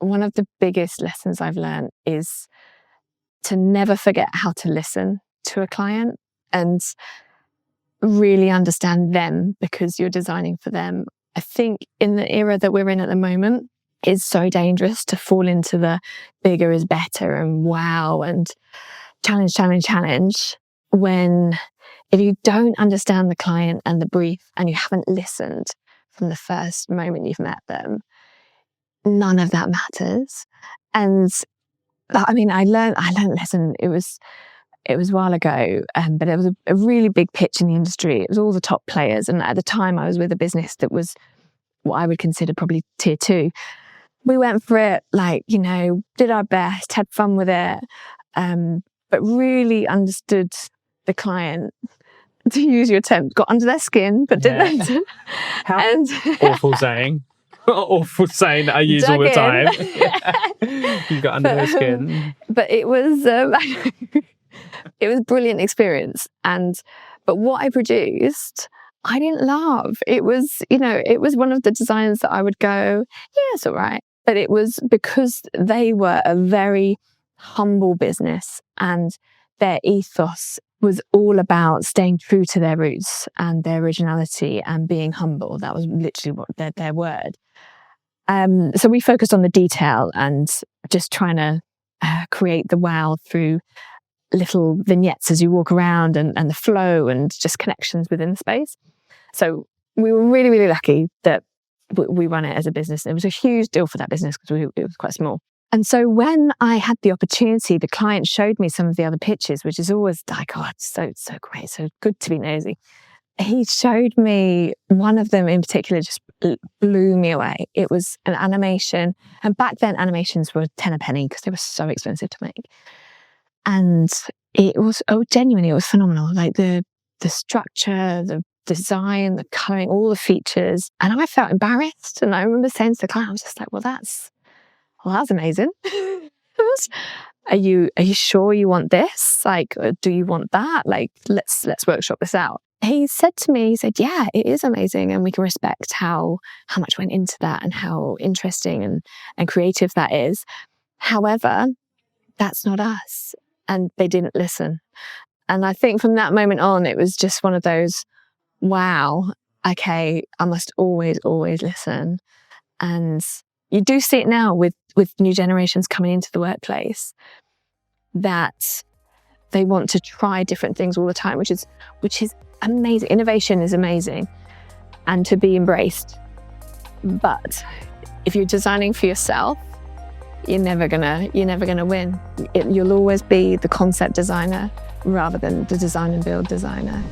one of the biggest lessons I've learned is to never forget how to listen to a client and really understand them, because you're designing for them. I think in the era that we're in at the moment, it's so dangerous to fall into the bigger is better and wow and challenge, when if you don't understand the client and the brief and you haven't listened from the first moment you've met them, none of that matters. And I mean, I learned a lesson. It was a while ago, but it was a really big pitch in the industry. It was all the top players. And at the time I was with a business that was what I would consider probably tier 2. We went for it, did our best, had fun with it, but really understood the client, to use your term, got under their skin, but didn't. Awful saying. Awful saying that I use all the time. You got under their skin. But it was it was a brilliant experience. But what I produced, I didn't love. It was, it was one of the designs that I would go, yeah, it's all right. But it was because they were a very humble business and their ethos was all about staying true to their roots and their originality and being humble. That was literally what their word. So we focused on the detail and just trying to create the wow through little vignettes as you walk around and the flow and just connections within the space. So we were really, really lucky that we run it as a business. It was a huge deal for that business because it was quite small. And so when I had the opportunity, the client showed me some of the other pitches, which is always like, oh, it's so great, so good to be nosy. He showed me one of them in particular, just blew me away. It was an animation. And back then, animations were 10 a penny because they were so expensive to make. And it was, genuinely, it was phenomenal. Like the structure, the design, the colouring, all the features. And I felt embarrassed. And I remember saying to the client, I was just like, well, that's amazing. Are you sure you want this? Like, do you want that? Like, let's workshop this out. He said to me, yeah, it is amazing. And we can respect how much went into that and how interesting and creative that is. However, that's not us. And they didn't listen. And I think from that moment on, it was just one of those, wow, okay, I must always, always listen. And you do see it now with new generations coming into the workplace, that they want to try different things all the time, which is amazing. Innovation is amazing and to be embraced. But if you're designing for yourself, you're never gonna win. You'll always be the concept designer rather than the design and build designer.